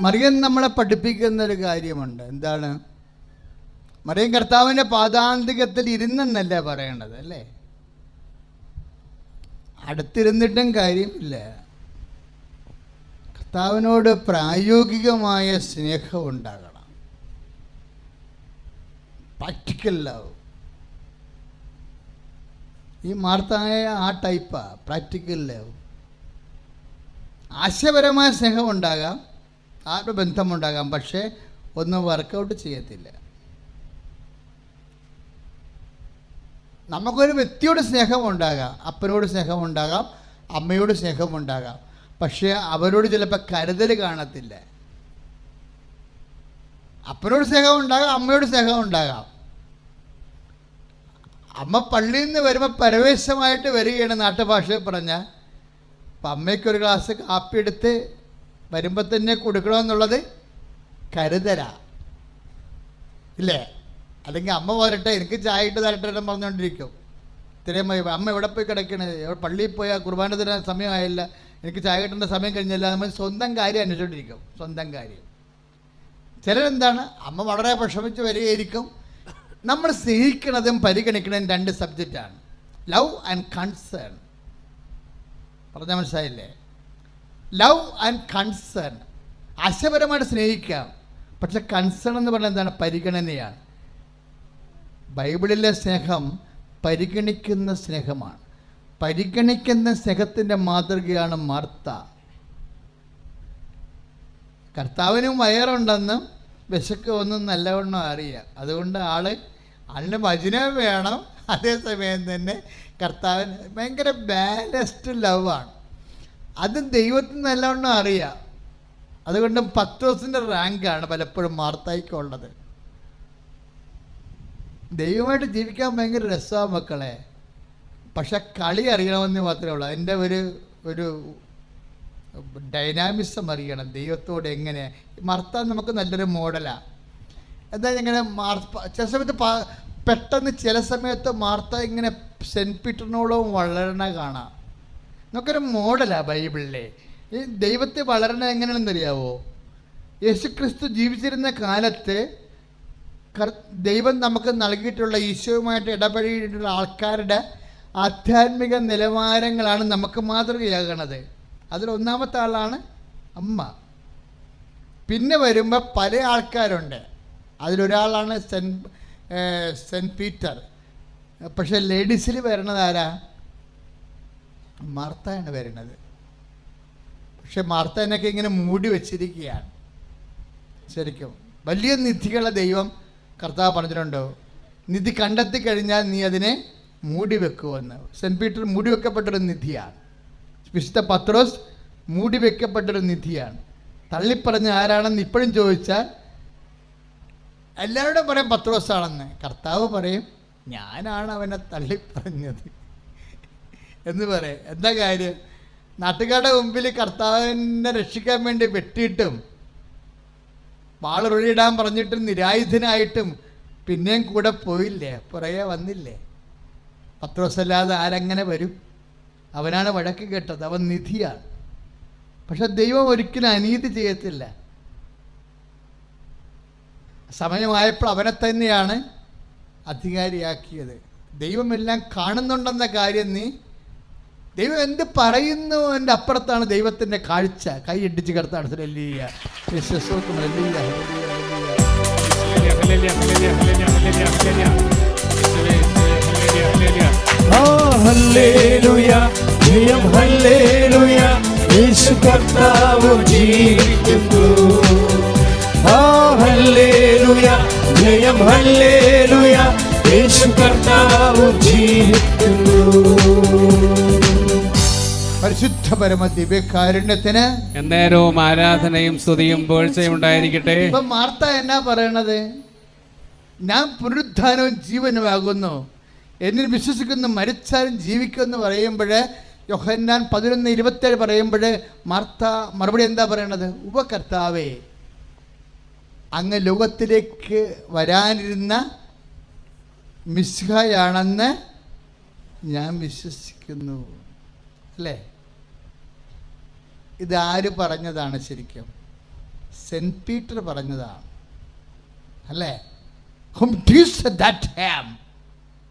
മറിയം നമ്മളെ പഠിപ്പിക്കുന്നൊരു കാര്യമുണ്ട്. എന്താണ്? മറിയം കർത്താവിൻ്റെ പാദാന്തികത്തിൽ ഇരുന്നെന്നല്ല പറയേണ്ടത്, അല്ലേ? അടുത്തിരുന്നിട്ടും കാര്യമില്ല. കർത്താവിനോട് പ്രായോഗികമായ സ്നേഹം ഉണ്ടാകണം. Practical love. ഈ മാർത്തായ ആ ടൈപ്പാ, പ്രാക്ടിക്കൽ ലവ്. ആശയപരമായ സ്നേഹം ഉണ്ടാകാം, ആത്മബന്ധമുണ്ടാകാം, പക്ഷേ ഒന്നും വർക്കൗട്ട് ചെയ്യത്തില്ല. നമുക്കൊരു വ്യക്തിയോട് സ്നേഹമുണ്ടാകാം, അപ്പനോട് സ്നേഹമുണ്ടാകാം, അമ്മയോട് സ്നേഹമുണ്ടാകാം, പക്ഷേ അവരോട് ചിലപ്പോൾ കരുതൽ കാണത്തില്ല. അപ്പനോട് സ്നേഹമുണ്ടാകാം, അമ്മയോട് സ്നേഹമുണ്ടാകാം. അമ്മ പള്ളിയിൽ നിന്ന് വരുമ്പോൾ പരവേശമായിട്ട് വരികയാണ്, നാട്ടുഭാഷയിൽ പറഞ്ഞാൽ. അപ്പം അമ്മയ്ക്കൊരു ഗ്ലാസ് കാപ്പി എടുത്ത് വരുമ്പോൾ തന്നെ കൊടുക്കണമെന്നുള്ളത് കരുതലാ, ഇല്ലേ? അല്ലെങ്കിൽ അമ്മ പോരട്ടെ, എനിക്ക് ചായ ഇട്ട് തരട്ടെ പറഞ്ഞുകൊണ്ടിരിക്കും. ഇത്രയും അമ്മ എവിടെ പോയി കിടക്കണേ, പള്ളിയിൽ പോയാൽ കുർബാന തരാൻ സമയമായില്ല, എനിക്ക് ചായ കിട്ടേണ്ട സമയം കഴിഞ്ഞില്ല, നമ്മൾ സ്വന്തം കാര്യം അന്വേഷിച്ചുകൊണ്ടിരിക്കും, സ്വന്തം കാര്യം. ചിലരെന്താണ്, അമ്മ വളരെ വിഷമിച്ച് വരികയായിരിക്കും. നമ്മൾ സ്നേഹിക്കുന്നതും പരിഗണിക്കുന്നതും രണ്ട് സബ്ജക്റ്റാണ്, ലവ് ആൻഡ് കൺസേൺ. പറഞ്ഞാൽ മനസ്സിലായില്ലേ? Love and concern. ആശയപരമായിട്ട് സ്നേഹിക്കാം, പക്ഷെ കൺസേൺ എന്ന് പറഞ്ഞാൽ എന്താണ്? പരിഗണനയാണ്. ബൈബിളിലെ സ്നേഹം പരിഗണിക്കുന്ന സ്നേഹമാണ്. പരിഗണിക്കുന്ന സ്നേഹത്തിൻ്റെ മാതൃകയാണ് മാർത്ത. കർത്താവിനും വയറുണ്ടെന്നും വിശക്കുമെന്നും നല്ലവണ്ണം അറിയാം. അതുകൊണ്ട് ആളിന് വചനം വേണം, അതേസമയം തന്നെ കർത്താവിന് ഭയങ്കര ബാലൻസ്ഡ് ലവാണ്. അത് ദൈവത്തിന് നല്ലവണ്ണം അറിയാം. അതുകൊണ്ട് പത്രോസിൻ്റെ റാങ്കാണ് പലപ്പോഴും മാർത്തായിക്കുള്ളത്. ദൈവമായിട്ട് ജീവിക്കാൻ ഭയങ്കര രസമാണ് മക്കളെ, പക്ഷെ കളി അറിയണമെന്ന് മാത്രമേ ഉള്ളൂ. അതിൻ്റെ ഒരു ഡൈനാമിസം അറിയണം ദൈവത്തോട് എങ്ങനെ. മാർത്ത നമുക്ക് നല്ലൊരു മോഡലാണ്. എന്താ ഇങ്ങനെ ചില സമയത്ത് പെട്ടെന്ന് ചില സമയത്ത് മാർത്ത ഇങ്ങനെ സെൻറ്റ് പീറ്ററിനോളം വളരണ കാണാം. നമുക്കൊരു മോഡലാണ് ബൈബിളിലെ. ഈ ദൈവത്തെ വളരണ എങ്ങനെയാണെന്നറിയാവോ? യേശുക്രിസ്തു ജീവിച്ചിരുന്ന കാലത്ത് ദൈവം നമുക്ക് നൽകിയിട്ടുള്ള ഈശോയുമായിട്ട് ഇടപഴകിയിട്ടുള്ള ആൾക്കാരുടെ ആധ്യാത്മിക നിലവാരങ്ങളാണ് നമുക്ക് മാതൃകയാകണത്. അതിലൊന്നാമത്തെ ആളാണ് അമ്മ. പിന്നെ വരുമ്പോൾ പല ആൾക്കാരുണ്ട്. അതിലൊരാളാണ് സെൻറ്റ് പീറ്റർ. പക്ഷെ ലേഡീസിൽ വരണത് ആരാ? മാർത്തയാണ് വരുന്നത്. പക്ഷെ മാർത്തനൊക്കെ ഇങ്ങനെ മൂടി വച്ചിരിക്കുകയാണ്. ശരിക്കും വലിയ നിധികളെ ദൈവം കർത്താവ് പറഞ്ഞിട്ടുണ്ടോ? നിധി കണ്ടെത്തി കഴിഞ്ഞാൽ നീ അതിനെ മൂടി വെക്കുമെന്ന്. സെൻറ്റ് പീറ്റർ മൂടി വെക്കപ്പെട്ടൊരു നിധിയാണ്. വിശുദ്ധ പത്രോസ് മൂടി വെക്കപ്പെട്ടൊരു നിധിയാണ്. തള്ളിപ്പറഞ്ഞ ആരാണെന്ന് ഇപ്പോഴും ചോദിച്ചാൽ എല്ലാവരോടും പറയും പത്രോസാണെന്ന്. കർത്താവ് പറയും ഞാനാണ് അവനെ തള്ളിപ്പറഞ്ഞത് എന്ന് പറയും. എന്താ കാര്യം? നാട്ടുകാരുടെ മുമ്പിൽ കർത്താവിനെ രക്ഷിക്കാൻ വേണ്ടി വെട്ടിയിട്ടും വാളൊഴിയിടാൻ പറഞ്ഞിട്ടും നിരായുധനായിട്ടും പിന്നെയും കൂടെ പോയില്ലേ, പുറകെ വന്നില്ലേ? പത്രോസല്ലാതെ ആരെങ്ങനെ വരും? അവനാണ് വഴക്ക് കേട്ടത്, അവൻ നിധിയാണ്. പക്ഷെ ദൈവം ഒരിക്കലും അനീതി ചെയ്യത്തില്ല. സമയമായപ്പോൾ അവനെ തന്നെയാണ് അധികാരിയാക്കിയത്. ദൈവമെല്ലാം കാണുന്നുണ്ടെന്ന കാര്യം ദൈവം എന്ത് പറയുന്നു എൻ്റെ അപ്പുറത്താണ് ദൈവത്തിൻ്റെ കാഴ്ച. കൈയിടിച്ച് കിടത്താണ്. പരിശുദ്ധ പരമ ദിവ്യകാരുണ്യത്തിന് എന്നേരവും ആരാധനയും സ്തുതിയും പുകഴ്ചയും ഉണ്ടായിരിക്കട്ടെ. ഇപ്പൊ മാർത്ത എന്നാ പറയണത്? ഞാൻ പുനരുത്ഥാനവും ജീവനുമാകുന്നു, എന്നിൽ വിശ്വസിക്കുന്നു മരിച്ചാലും ജീവിക്കുമെന്ന് പറയുമ്പോൾ, യോഹന്നാൻ 11:27 പറയുമ്പോൾ മാർത്ത മറുപടി എന്താ പറയണത്? ഉപകർത്താവേ, അങ്ങ് ലോകത്തിലേക്ക് വരാനിരുന്ന മിശിഹായാണെന്ന് ഞാൻ വിശ്വസിക്കുന്നു. അല്ലേ? ഇതാര് പറഞ്ഞതാണ്? ശരിക്കും സെന്റ് പീറ്റർ പറഞ്ഞതാണ് അല്ലേ? Whom do you say that I am?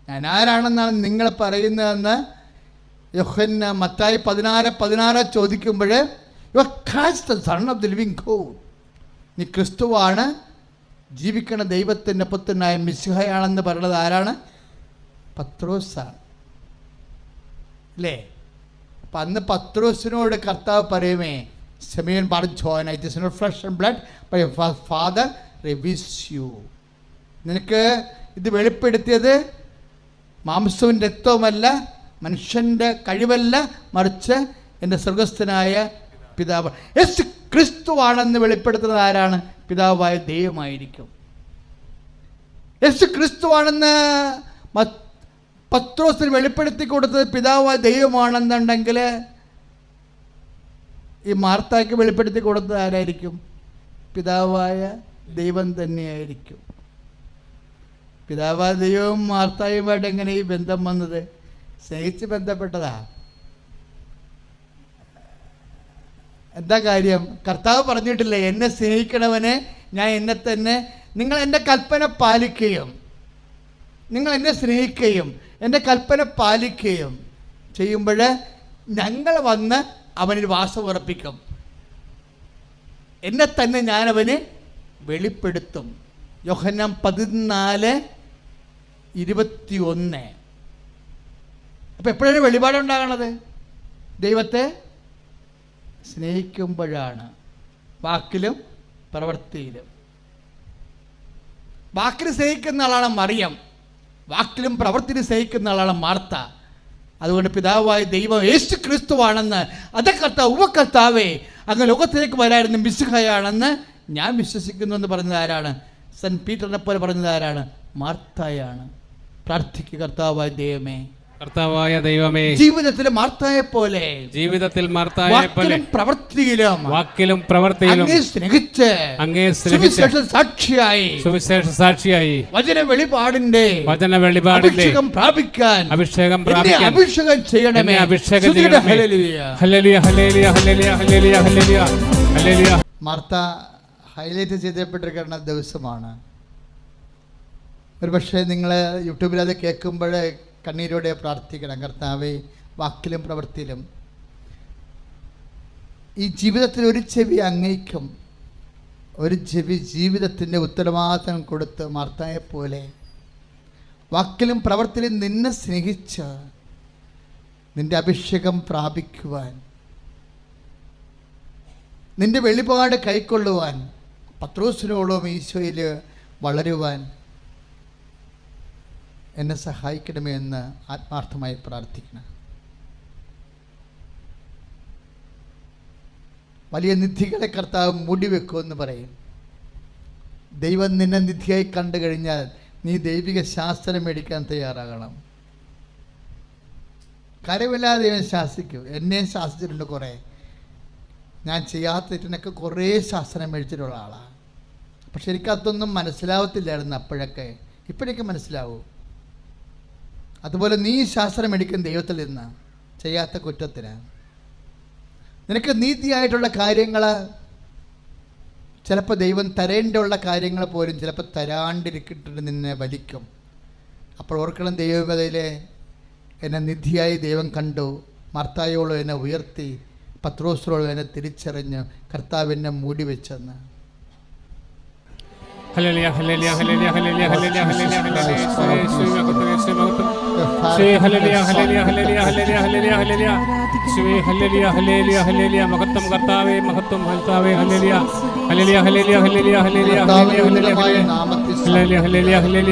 ഞാൻ ആരാണെന്നാണ് നിങ്ങൾ പറയുന്നതെന്ന് മത്തായി 16:16 ചോദിക്കുമ്പോൾ you are Christ the son of the living God, നീ ക്രിസ്തുവാണ്, ജീവിക്കണ ദൈവത്തിൻ്റെ പുത്രനായ മിശിഹയാണെന്ന് പറയുന്നത് ആരാണ്? പത്രോസാണ് അല്ലേ? അപ്പം അന്ന് പത്രോസിനോട് കർത്താവ് പറയുമേ, Simeon Barjona, it is not flesh and blood but your father reveals you. നിനക്ക് ഇത് വെളിപ്പെടുത്തിയത് മാംസവും രക്തവുമല്ല, മനുഷ്യൻ്റെ കഴിവല്ല, മറിച്ച് എൻ്റെ സ്വർഗസ്ഥനായ പിതാവ്. യേശു ക്രിസ്തുവാണെന്ന് വെളിപ്പെടുത്തുന്നത് ആരാണ്? പിതാവായ ദൈവമായിരിക്കും. യേശു ക്രിസ്തുവാണെന്ന് പത്രോസിന് വെളിപ്പെടുത്തി കൊടുത്തത് പിതാവായ ദൈവമാണെന്നുണ്ടെങ്കിൽ ഈ മാർത്തായ്ക്ക് വെളിപ്പെടുത്തി കൊടുത്തത് ആരായിരിക്കും? പിതാവായ ദൈവം തന്നെയായിരിക്കും. പിതാവായ ദൈവവും മാർത്തായുമായിട്ട് എങ്ങനെ ഈ ബന്ധം വന്നത്? സ്നേഹിച്ച് ബന്ധപ്പെട്ടതാ. എന്താ കാര്യം? കർത്താവ് പറഞ്ഞിട്ടില്ലേ, എന്നെ സ്നേഹിക്കണവനെ ഞാൻ എന്നെ തന്നെ, നിങ്ങൾ എൻ്റെ കൽപ്പന പാലിക്കുകയും, നിങ്ങൾ എന്നെ സ്നേഹിക്കുകയും എൻ്റെ കൽപ്പന പാലിക്കുകയും ചെയ്യുമ്പോൾ ഞങ്ങൾ വന്ന് അവനിൽ വാസം ഉറപ്പിക്കും, എന്നെ തന്നെ ഞാനവന് വെളിപ്പെടുത്തും. യോഹന്നാൻ 14:21. അപ്പം എപ്പോഴാണ് വെളിപാടുണ്ടാകണത്? ദൈവത്തെ സ്നേഹിക്കുമ്പോഴാണ്, വാക്കിലും പ്രവൃത്തിയിലും. വാക്കിൽ സ്നേഹിക്കുന്ന ആളാണ് മറിയം, വാക്കിലും പ്രവൃത്തിയിലും സ്നേഹിക്കുന്ന ആളാണ് മാർത്ത. അതുകൊണ്ട് പിതാവായ ദൈവം യേശു ക്രിസ്തുവാണെന്ന്, അത് കർത്താവേ അങ്ങ് ലോകത്തിലേക്ക് വരായിരുന്നു മിശിഹയാണെന്ന് ഞാൻ വിശ്വസിക്കുന്നു എന്ന് പറഞ്ഞത് ആരാണ്? സെന്റ് പീറ്ററിനെ പോലെ പറഞ്ഞത് ആരാണ്? മാർത്തായാണ്. പ്രാർത്ഥിക്കുക, കർത്താവായ ദൈവമേ, കർത്താവായ ദൈവമേ, ജീവിതത്തിൽ മാർത്തായെ പോലെ, ജീവിതത്തിൽ മാർത്തായെ പോലെ വാക്കിലും പ്രവൃത്തിയിലും അങ്ങേ സ്നേഹിച്ച് സുവിശേഷ സാക്ഷിയായി വചന വെളിപാടിന്റെ അഭിഷേകം പ്രാപിക്കാൻ അഭിഷേകം ചെയ്യണമേ. മാർത്ത ഹൈലൈറ്റ് ചെയ്യപ്പെട്ടിരിക്കുന്ന ദിവസമാണ്. ഒരുപക്ഷെ നിങ്ങൾ യൂട്യൂബിൽ അത് കേൾക്കുമ്പോൾ കണ്ണീരോടെ പ്രാർത്ഥിക്കണം, കർത്താവേ വാക്കിലും പ്രവൃത്തിയിലും ഈ ജീവിതത്തിൽ ഒരു ചെവി അങ്ങേക്കും, ഒരു ചെവി ജീവിതത്തിൻ്റെ ഉത്തരവാദിത്തം കൊടുത്ത് മാർത്തായെപ്പോലെ വാക്കിലും പ്രവൃത്തിയിലും നിന്നെ സ്നേഹിച്ച് നിൻ്റെ അഭിഷേകം പ്രാപിക്കുവാൻ, നിൻ്റെ വെളിപാട് കൈക്കൊള്ളുവാൻ, പത്രോസിനോളം ഈശോയിൽ വളരുവാൻ എന്നെ സഹായിക്കണമേ എന്ന് ആത്മാർത്ഥമായി പ്രാർത്ഥിക്കണം. വലിയ നിധികളെ കർത്താവ് മൂടിവെക്കുമെന്ന് പറയും. ദൈവം നിന്നെ നിധിയായി കണ്ടു കഴിഞ്ഞാൽ നീ ദൈവിക ശാസ്ത്രം മേടിക്കാൻ തയ്യാറാകണം. കാര്യമില്ലാതെ ദൈവം ശാസിക്കും. എന്നെയും ശാസിച്ചിട്ടുണ്ട് കുറേ. ഞാൻ ചെയ്യാത്ത തെറ്റിനൊക്കെ കുറേ ശാസ്ത്രം മേടിച്ചിട്ടുള്ള ആളാണ്. പക്ഷെ എനിക്കതൊന്നും മനസ്സിലാവത്തില്ലായിരുന്നു അപ്പോഴൊക്കെ. ഇപ്പോഴൊക്കെ മനസ്സിലാവൂ. അതുപോലെ നീ ശാസ്ത്രം മേടിക്കും ദൈവത്തിൽ നിന്ന്, ചെയ്യാത്ത കുറ്റത്തിന്. നിനക്ക് നീതിയായിട്ടുള്ള കാര്യങ്ങൾ ചിലപ്പോൾ ദൈവം തരേണ്ടുള്ള കാര്യങ്ങൾ പോലും ചിലപ്പോൾ തരാണ്ടിരിക്കിട്ട് നിന്നെ വലിക്കും. അപ്പോൾ ഓർക്കണം, ദൈവതയിലെ എന്നെ നിധിയായി ദൈവം കണ്ടു, മാർത്തായോളം എന്നെ ഉയർത്തി, പത്രോസിനോളം എന്നെ തിരിച്ചറിഞ്ഞ് കർത്താവിനെ മൂടി വെച്ചെന്ന്. ഹല്ലേലൂയ ഹല്ലേലൂയ ഹല്ലേലൂയ ഹല്ലേലൂയ ഹല്ലേലൂയ ഹല്ലേലൂയ ഹല്ലേലൂയ യേശുവേ മഹത്വം യേശുവേ മഹത്വം യേശുവേ ഹല്ലേലൂയ ഹല്ലേലൂയ ഹല്ലേലൂയ ഹല്ലേലൂയ ഹല്ലേലൂയ ഹല്ലേലൂയ യേശുവേ ഹല്ലേലൂയ ഹല്ലേലൂയ ഹല്ലേലൂയ മഹത്വം കർത്താവേ മഹത്വം കർത്താവേ ഹല്ലേലൂയ ഹല്ലേലൂയ ഹല്ലേലൂയ ഹല്ലേലൂയ ഹല്ലേലൂയ ഹല്ലേലൂയ ഹല്ലേലൂയ ഹല്ലേലൂയ ഹല്ലേലൂയ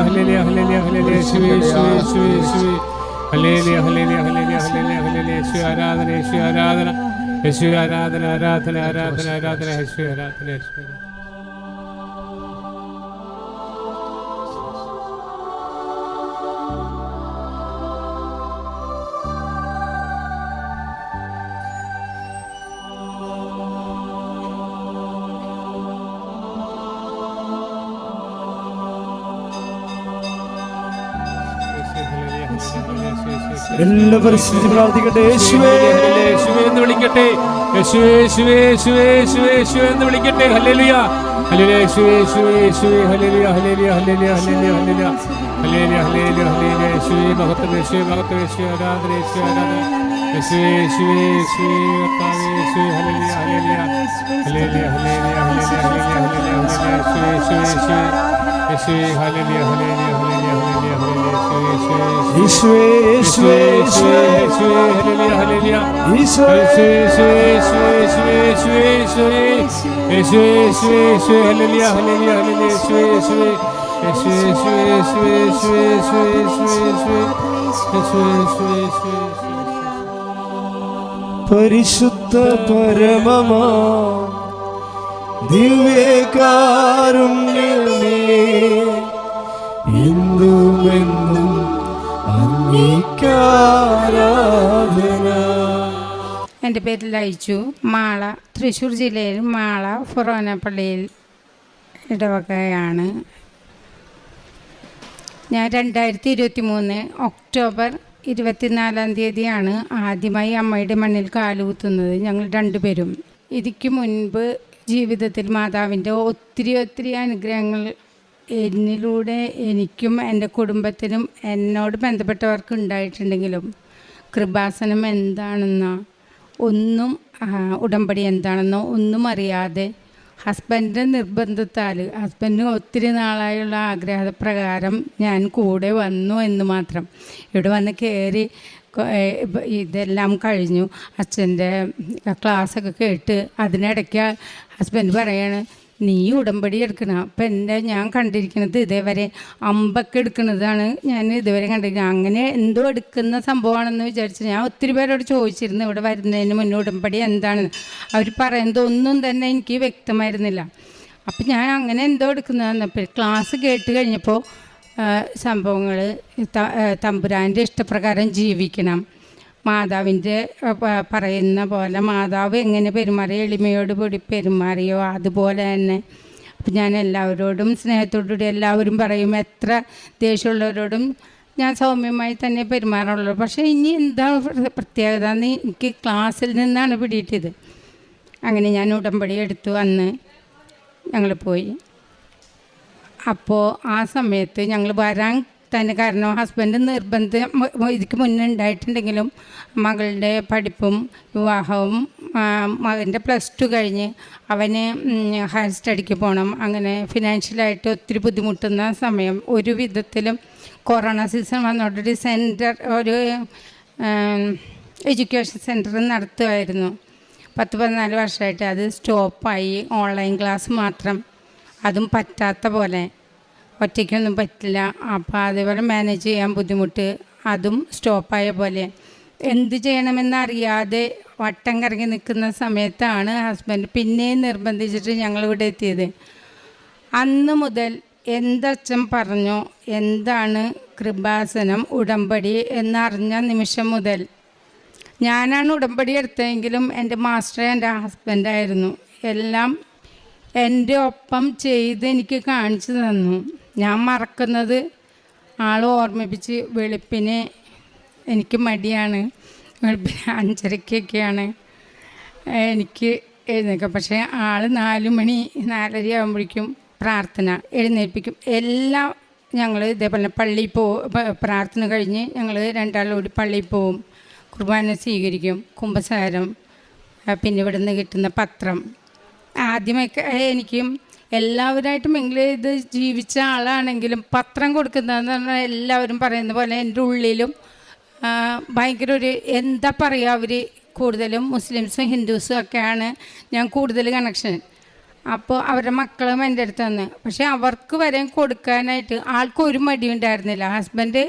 ഹല്ലേലൂയ ഹല്ലേലൂയ ഹല്ലേലൂയ യേശുവേ യേശുവേ യേശുവേ യേശുവേ ഹല്ലേലൂയ ഹല്ലേലൂയ ഹല്ലേലൂയ ഹല്ലേലൂയ ഹല്ലേലൂയ യേശുവേ ആരാധന യേശുവേ ആരാധന യേശുവേ ആരാധന ആരാധന ആരാധന ആരാധന യേശുവേ ആരാധന യേശുവേ. എല്ലാവരും പ്രാർത്ഥിക്കട്ടെ. യേശുവേ യേശുവേ എന്ന് വിളിക്കട്ടെ. യേശുവേ യേശുവേ യേശുവേ യേശുവേ യേശുവേ എന്ന് വിളിക്കട്ടെ. ഹല്ലേലൂയ ഹല്ലേലൂയ യേശുവേ യേശുവേ യേശുവേ ഹല്ലേലൂയ ഹല്ലേലൂയ ഹല്ലേലൂയ ഹല്ലേലൂയ ഹല്ലേലൂയ ഹല്ലേലൂയ ഹല്ലേലൂയ ഹല്ലേലൂയ യേശുവേ മഹത്വം യേശുവേ മഹത്വം യേശുവേ ആരാധന യേശുവേ ആരാധന യേശുവേ യേശുവേ യേശുവേ കർത്താവേ യേശുവേ ഹല്ലേലൂയ ഹല്ലേലൂയ ഹല്ലേലൂയ ഹല്ലേലൂയ ഹല്ലേലൂയ ഹല്ലേലൂയ യേശുവേ യേശുവേ യേശുവേ യേശുവേ ഹല്ലേലൂയ ഹല്ലേലൂയ ഹല്ലേലൂയ ഹല്ലേലൂയ യേശുവേ യേശുവേ യേശുവേ യേശുവേ ഹല്ലേലൂയ ഹല്ലേലൂയ യേശുവേ യേശുവേ യേശുവേ യേശുവേ യേശുവേ യേശുവേ യേശുവേ യേശുവേ ഹല്ലേലൂയ ഹല്ലേലൂയ ഹല്ലേലൂയ യേശുവേ യേശുവേ യേശുവേ യേശുവേ യേശുവേ യേശുവേ യേശുവേ യേശുവേ യേശുവേ പരിശുദ്ധ പരമമാ ദിവ്യകാരുണ്യമേ എന്നുമെന്നും അങ്ങേക്കാരാധന. എൻ്റെ പേര് ലൈജു. മാള, തൃശ്ശൂർ ജില്ലയിൽ മാള ഫൊറോനപ്പള്ളിയിൽ ഇടവകയാണ്. ഞാൻ 2023 ഒക്ടോബർ 24 തീയതിയാണ് ആദ്യമായി അമ്മയുടെ മണ്ണിൽ കാലുകുത്തുന്നത്. ഞങ്ങൾ രണ്ടുപേരും. ഇതിക്ക് മുൻപ് ജീവിതത്തിൽ മാതാവിൻ്റെ ഒത്തിരി അനുഗ്രഹങ്ങൾ എന്നിലൂടെ എനിക്കും എൻ്റെ കുടുംബത്തിനും എന്നോട് ബന്ധപ്പെട്ടവർക്ക് ഉണ്ടായിട്ടുണ്ടെങ്കിലും കൃപാസനം എന്താണെന്നോ ഒന്നും ഉടമ്പടി എന്താണെന്നോ ഒന്നും അറിയാതെ ഹസ്ബൻഡിൻ്റെ നിർബന്ധത്താൽ ഹസ്ബൻഡിന് ഒത്തിരി നാളായുള്ള ആഗ്രഹപ്രകാരം ഞാൻ കൂടെ വന്നു എന്ന് മാത്രം. ഇവിടെ വന്ന് കയറി ഇതെല്ലാം കഴിഞ്ഞു. അച്ഛൻ്റെ ക്ലാസ്സൊക്കെ കേട്ട് അതിനിടയ്ക്ക് ഹസ്ബൻഡ് പറയാണ്, നീ ഉടമ്പടി എടുക്കണം. അപ്പം ഞാൻ കണ്ടിരിക്കുന്നത് ഇതേവരെ അമ്പൊക്കെ എടുക്കുന്നതാണ് ഞാൻ ഇതുവരെ കണ്ടിരിക്കുന്നത്. അങ്ങനെ എന്തോ എടുക്കുന്ന സംഭവമാണെന്ന് വിചാരിച്ച് ഞാൻ ഒത്തിരി പേരോട് ചോദിച്ചിരുന്നു ഇവിടെ വരുന്നതിന് മുന്നേ ഉടമ്പടി എന്താണെന്ന്. അവർ പറയുന്നത് ഒന്നും തന്നെ എനിക്ക് വ്യക്തമായിരുന്നില്ല. അപ്പം ഞാൻ അങ്ങനെ എന്തോ എടുക്കുന്നതെന്നപ്പോൾ ക്ലാസ് കേട്ട് കഴിഞ്ഞപ്പോൾ സംഭവങ്ങൾ തമ്പുരാൻ്റെ ഇഷ്ടപ്രകാരം ജീവിക്കണം, മാതാവിൻ്റെ പറയുന്ന പോലെ മാതാവ് എങ്ങനെ പെരുമാറി എളിമയോട് കൂടി പെരുമാറിയോ അതുപോലെ തന്നെ. അപ്പം ഞാൻ എല്ലാവരോടും സ്നേഹത്തോടുകൂടി എല്ലാവരും പറയും, എത്ര ദേഷ്യമുള്ളവരോടും ഞാൻ സൗമ്യമായി തന്നെ പെരുമാറുള്ളൂ. പക്ഷേ ഇനി എന്താ പ്രത്യേകത എന്ന് എനിക്ക് ക്ലാസ്സിൽ നിന്നാണ് പിടിയിട്ടത്. അങ്ങനെ ഞാൻ ഉടമ്പടി എടുത്തു. അന്ന് ഞങ്ങൾ പോയി. അപ്പോൾ ആ സമയത്ത് ഞങ്ങൾ വരാൻ തന്നെ കാരണം ഹസ്ബൻഡ് നിർബന്ധം ഇതിക്ക് മുന്നേ ഉണ്ടായിട്ടുണ്ടെങ്കിലും മകളുടെ പഠിപ്പും വിവാഹവും മകൻ്റെ +2 കഴിഞ്ഞ് അവന് ഹയർ സ്റ്റഡിക്ക് പോകണം. അങ്ങനെ ഫിനാൻഷ്യലായിട്ട് ഒത്തിരി ബുദ്ധിമുട്ടുന്ന സമയം. ഒരു വിധത്തിലും കൊറോണ സീസൺ വന്നോട്ടൊരു ഒരു എഡ്യൂക്കേഷൻ സെൻറ്റർ നടത്തുമായിരുന്നു. 10-14 വർഷമായിട്ട് അത് സ്റ്റോപ്പായി. ഓൺലൈൻ ക്ലാസ് മാത്രം, അതും പറ്റാത്ത പോലെ, ഒറ്റയ്ക്കൊന്നും പറ്റില്ല. അപ്പോൾ അതേപോലെ മാനേജ് ചെയ്യാൻ ബുദ്ധിമുട്ട്, അതും സ്റ്റോപ്പായ പോലെ. എന്ത് ചെയ്യണമെന്നറിയാതെ വട്ടം കറങ്ങി നിൽക്കുന്ന സമയത്താണ് ഹസ്ബൻഡ് പിന്നെയും നിർബന്ധിച്ചിട്ട് ഞങ്ങളിവിടെ എത്തിയത്. അന്ന് മുതൽ എന്തച്ഛൻ പറഞ്ഞോ എന്താണ് കൃപാസനം ഉടമ്പടി എന്നറിഞ്ഞ നിമിഷം മുതൽ ഞാനാണ് ഉടമ്പടി എടുത്തതെങ്കിലും എൻ്റെ മാസ്റ്റർ എൻ്റെ ഹസ്ബൻഡായിരുന്നു. എല്ലാം എൻ്റെ ഒപ്പം ചെയ്ത് എനിക്ക് കാണിച്ചു തന്നു. ഞാൻ മറക്കുന്നത് ആൾ ഓർമ്മിപ്പിച്ച് വെളുപ്പിന് എനിക്ക് മടിയാണ്, വെളുപ്പിന് 5:30 എനിക്ക് എഴുന്നേൽക്കാം. പക്ഷേ ആൾ 4 മണി 4:30 ആകുമ്പോഴേക്കും പ്രാർത്ഥന എഴുന്നേൽപ്പിക്കും. എല്ലാം ഞങ്ങൾ ഇതേപോലെ പള്ളിയിൽ പ്രാർത്ഥന കഴിഞ്ഞ് ഞങ്ങൾ രണ്ടാളും കൂടി പള്ളിയിൽ പോവും, കുർബാന സ്വീകരിക്കും, കുമ്പസാരം, പിന്നെ ഇവിടെ നിന്ന് കിട്ടുന്ന പത്രം. ആദ്യമൊക്കെ എനിക്കും എല്ലാവരുമായിട്ടും മിങ്കിൾ ചെയ്ത് ജീവിച്ച ആളാണെങ്കിലും പത്രം കൊടുക്കുന്നതെന്ന് പറഞ്ഞാൽ എല്ലാവരും പറയുന്ന പോലെ എൻ്റെ ഉള്ളിലും ഭയങ്കര ഒരു എന്താ പറയുക, അവർ കൂടുതലും മുസ്ലിംസും ഹിന്ദുസും ഒക്കെയാണ് ഞാൻ കൂടുതൽ കണക്ഷൻ. അപ്പോൾ അവരുടെ മക്കളും എൻ്റെ അടുത്ത് വന്ന്, പക്ഷേ അവർക്ക് വരെ കൊടുക്കാനായിട്ട് ആൾക്കൊരു മടിയും ഉണ്ടായിരുന്നില്ല. ഹസ്ബൻഡ്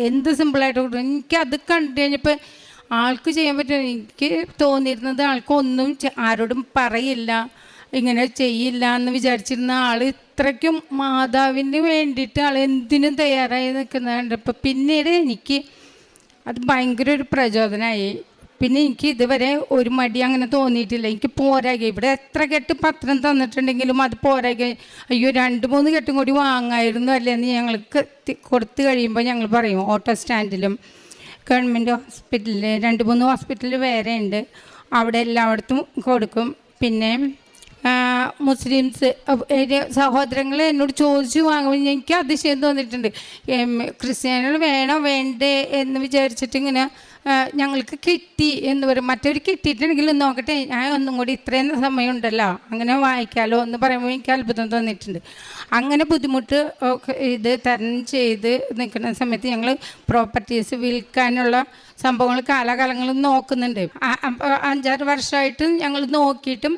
എന്ത് സിമ്പിളായിട്ട് കൊടുക്കും. എനിക്കത് കണ്ടു കഴിഞ്ഞപ്പോൾ ആൾക്ക് ചെയ്യാൻ പറ്റും. എനിക്ക് തോന്നിയിരുന്നത് ആൾക്കൊന്നും ആരോടും പറയില്ല, ഇങ്ങനെ ചെയ്യില്ല എന്ന് വിചാരിച്ചിരുന്ന ആൾ ഇത്രയ്ക്കും മാതാവിന് വേണ്ടിയിട്ട് ആൾ എന്തിനും തയ്യാറായി നിൽക്കുന്നുണ്ട്. ഇപ്പം പിന്നീട് എനിക്ക് അത് ഭയങ്കര ഒരു പ്രചോദനമായി. പിന്നെ എനിക്ക് ഇതുവരെ ഒരു മടി അങ്ങനെ തോന്നിയിട്ടില്ല. എനിക്ക് പോരാകെ ഇവിടെ എത്ര കെട്ട് പത്രം തന്നിട്ടുണ്ടെങ്കിലും അത് പോരാകെ, അയ്യോ 2-3 കെട്ടും കൂടി വാങ്ങായിരുന്നു അല്ലേന്ന് ഞങ്ങൾക്ക് കൊടുത്തു കഴിയുമ്പോൾ ഞങ്ങൾ പറയും. ഓട്ടോ സ്റ്റാൻഡിലും ഗവൺമെൻറ് ഹോസ്പിറ്റലിൽ 2-3 ഹോസ്പിറ്റലിൽ വേറെ ഉണ്ട്. അവിടെ എല്ലായിടത്തും കൊടുക്കും. പിന്നെ മുസ്ലിംസ് സഹോദരങ്ങൾ എന്നോട് ചോദിച്ചു വാങ്ങുമ്പോൾ എനിക്ക് അതിശയം തോന്നിയിട്ടുണ്ട്. ക്രിസ്ത്യാനികൾ വേണോ വേണ്ടേ എന്ന് വിചാരിച്ചിട്ട് ഇങ്ങനെ ഞങ്ങൾക്ക് കിട്ടി എന്ന് പറയും. മറ്റൊരു കിട്ടിയിട്ടുണ്ടെങ്കിലും നോക്കട്ടെ, ഞാൻ ഒന്നും കൂടി ഇത്രയും സമയമുണ്ടല്ലോ അങ്ങനെ വായിക്കാമല്ലോ എന്ന് പറയുമ്പോൾ എനിക്ക് അത്ഭുതം തോന്നിയിട്ടുണ്ട്. അങ്ങനെ ബുദ്ധിമുട്ട് ഇത് തരണം ചെയ്ത് നിൽക്കുന്ന സമയത്ത് ഞങ്ങൾ പ്രോപ്പർട്ടീസ് വിൽക്കാനുള്ള സംഭവങ്ങൾ കാലാകാലങ്ങളും നോക്കുന്നുണ്ട്. 5-6 വർഷമായിട്ട് ഞങ്ങൾ നോക്കിയിട്ടും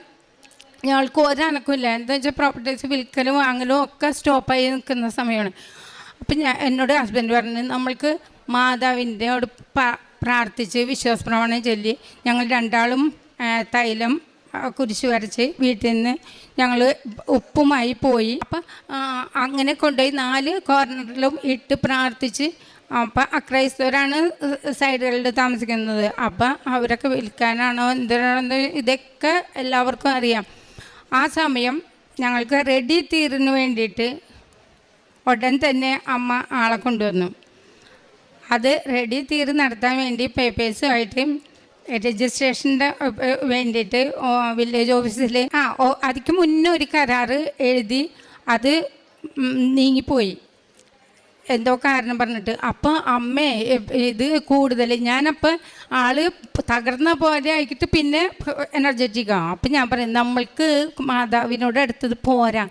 ഞങ്ങൾക്ക് ഒരനക്കമില്ല. എന്താ വെച്ചാൽ പ്രോപ്പർട്ടീസ് വിൽക്കലും വാങ്ങലും ഒക്കെ സ്റ്റോപ്പായി നിൽക്കുന്ന സമയമാണ്. അപ്പം എന്നോട് ഹസ്ബൻഡ് പറഞ്ഞു, നമ്മൾക്ക് മാതാവിൻ്റെയോട് പ്രാർത്ഥിച്ച് വിശ്വാസപ്രമാണം ചൊല്ലി ഞങ്ങൾ രണ്ടാളും തൈലം കുരിശ് വരച്ച് വീട്ടിൽ നിന്ന് ഞങ്ങൾ ഉപ്പുമായി പോയി. അപ്പം അങ്ങനെ കൊണ്ടുപോയി 4 കോർണറിലും ഇട്ട് പ്രാർത്ഥിച്ച്. അപ്പം അക്രൈസ്തവരാണ് സൈഡുകളിൽ താമസിക്കുന്നത്. അപ്പം അവരൊക്കെ വിൽക്കാനാണോ എന്തിനാണോ ഇതൊക്കെ എല്ലാവർക്കും അറിയാം. ആ സമയം ഞങ്ങൾക്ക് റെഡി തീറിന് വേണ്ടിയിട്ട് ഉടൻ തന്നെ അമ്മ ആളെ കൊണ്ടുവന്നു. അത് റെഡി തീർ നടത്താൻ വേണ്ടി പേപ്പേഴ്സുമായിട്ട് രജിസ്ട്രേഷൻ്റെ വേണ്ടിയിട്ട് വില്ലേജ് ഓഫീസിൽ അതിക്ക് മുന്നേ ഒരു കരാറ് എഴുതി അത് നീങ്ങിപ്പോയി എന്തോ കാരണം പറഞ്ഞിട്ട്. അപ്പോൾ അമ്മേ ഇത് കൂടുതൽ ഞാനപ്പോൾ ആൾ തകർന്ന പോലെ ആയിട്ട് പിന്നെ എനർജറ്റിക്കാണ്. അപ്പം ഞാൻ പറയും നമ്മൾക്ക് മാതാവിനോട് അടുത്തത് പോരാ,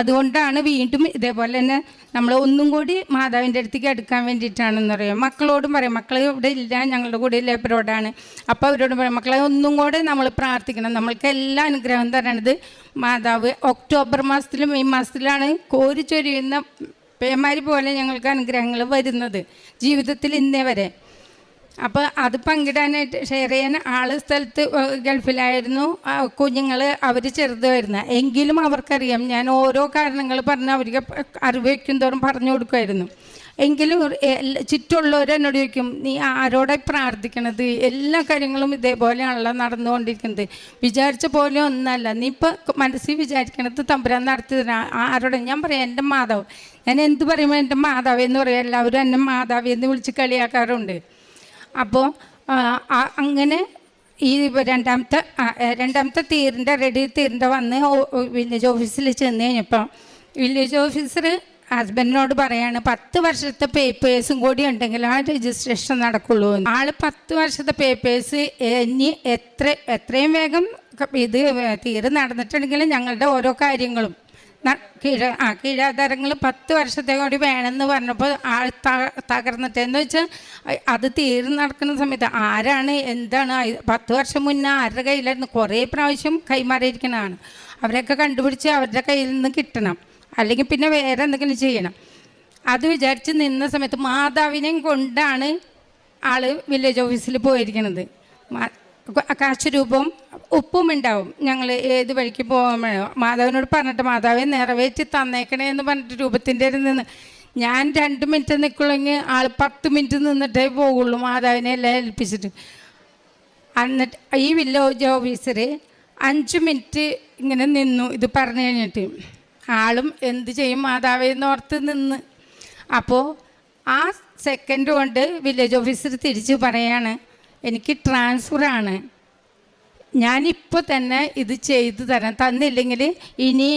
അതുകൊണ്ടാണ് വീണ്ടും ഇതേപോലെ തന്നെ നമ്മൾ ഒന്നും കൂടി മാതാവിൻ്റെ അടുത്തേക്ക് അടുക്കാൻ വേണ്ടിയിട്ടാണെന്ന് പറയാം. മക്കളോടും പറയും, മക്കൾ ഇവിടെ ഇല്ല, ഞങ്ങളുടെ കൂടെ ലേബറോടാണ്. അപ്പോൾ അവരോട് പറയും, മക്കളെ ഒന്നും കൂടെ നമ്മൾ പ്രാർത്ഥിക്കണം, നമ്മൾക്ക് എല്ലാ അനുഗ്രഹം തരണത് മാതാവ്. ഒക്ടോബർ മാസത്തിലും മെയ് മാസത്തിലാണ് കോരി ചൊരിയുന്ന പേമാരി പോലെ ഞങ്ങൾക്ക് അനുഗ്രഹങ്ങൾ വരുന്നത് ജീവിതത്തിൽ ഇന്നേ വരെ. അപ്പോൾ അത് പങ്കിടാനായിട്ട് ഷെയർ ചെയ്യാൻ സ്ഥലത്ത് ഗൾഫിലായിരുന്നു. കുഞ്ഞുങ്ങൾ അവർ ചെറുതായിരുന്നു, എങ്കിലും അവർക്കറിയാം ഞാൻ ഓരോ കാരണങ്ങൾ പറഞ്ഞ് അവർക്ക് അറിവ് വയ്ക്കും തോറും പറഞ്ഞു കൊടുക്കുമായിരുന്നു. എങ്കിലും ചുറ്റുമുള്ളവരെന്നോട് ചോദിക്കും, നീ ആരോടായി പ്രാർത്ഥിക്കണത്? എല്ലാ കാര്യങ്ങളും ഇതേപോലെയാണല്ലോ നടന്നുകൊണ്ടിരിക്കുന്നത്, വിചാരിച്ച പോലെ ഒന്നല്ല. നീ ഇപ്പോൾ മനസ്സിൽ വിചാരിക്കണത് തമ്പുരാൻ നടത്തി തരാം. ആരോടെ? ഞാൻ പറയാം, എൻ്റെ മാതാവ്. ഞാൻ എന്ത് പറയുമ്പോൾ എൻ്റെ മാതാവ് എന്ന് പറയാം. എല്ലാവരും എന്നെ മാതാവ് എന്ന് വിളിച്ച് കളിയാക്കാറുണ്ട്. അപ്പോൾ അങ്ങനെ ഈ രണ്ടാമത്തെ തീറിൻ്റെ റെഡി തീറിൻ്റെ വന്ന് വില്ലേജ് ഓഫീസിൽ ചെന്ന് കഴിഞ്ഞപ്പോൾ വില്ലേജ് ഓഫീസർ ഹസ്ബൻഡിനോട് പറയാണ് 10 വർഷത്തെ പേപ്പേഴ്സും കൂടി ഉണ്ടെങ്കിൽ ആ രജിസ്ട്രേഷൻ നടക്കുള്ളൂ. ആള് 10 വർഷത്തെ പേപ്പേഴ്സ് ഇനി എത്രയും വേഗം ഇത് തീരെ നടന്നിട്ടുണ്ടെങ്കിൽ ഞങ്ങളുടെ ഓരോ കാര്യങ്ങളും കീഴാധാരങ്ങൾ 10 വർഷത്തെ കൂടി വേണമെന്ന് പറഞ്ഞപ്പോൾ ആൾ തകർന്നിട്ടെന്ന് വെച്ചാൽ അത് തീർന്ന് നടക്കുന്ന സമയത്ത് ആരാണ് എന്താണ് 10 വർഷം മുന്നേ ആരുടെ കയ്യിലായിരുന്നു കുറേ പ്രാവശ്യം കൈമാറിയിരിക്കുന്നതാണ്. അവരൊക്കെ കണ്ടുപിടിച്ച് അവരുടെ കയ്യിൽ നിന്ന് കിട്ടണം, അല്ലെങ്കിൽ പിന്നെ വേറെ എന്തെങ്കിലും ചെയ്യണം. അത് വിചാരിച്ച് നിന്ന സമയത്ത് മാതാവിനെയും കൊണ്ടാണ് ആൾ വില്ലേജ് ഓഫീസിൽ പോയിരിക്കുന്നത്. കാശ് രൂപവും ഉപ്പും ഉണ്ടാവും. ഞങ്ങൾ ഏത് വഴിക്ക് പോകുമ്പോഴോ മാതാവിനോട് പറഞ്ഞിട്ട് മാതാവെ നിറവേറ്റി തന്നേക്കണേ എന്ന് പറഞ്ഞിട്ട് രൂപത്തിൻ്റെ നിന്ന് ഞാൻ 2 മിനിറ്റ് നിൽക്കുള്ളെങ്കിൽ ആൾ 10 മിനിറ്റ് നിന്നിട്ടേ പോകുള്ളൂ മാതാവിനെ എല്ലാം ഏൽപ്പിച്ചിട്ട്. എന്നിട്ട് ഈ വില്ലേജ് ഓഫീസർ 5 മിനിറ്റ് ഇങ്ങനെ നിന്നു ഇത് പറഞ്ഞു കഴിഞ്ഞിട്ട്. ആളും എന്ത് ചെയ്യും മാതാവെന്ന് ഓർത്ത് നിന്ന്. അപ്പോൾ ആ സെക്കൻഡ് കൊണ്ട് വില്ലേജ് ഓഫീസർ തിരിച്ച് പറയാണ്, എനിക്ക് ട്രാൻസ്ഫറാണ്, ഞാനിപ്പോൾ തന്നെ ഇത് ചെയ്തു തരാം, തന്നില്ലെങ്കിൽ ഇനി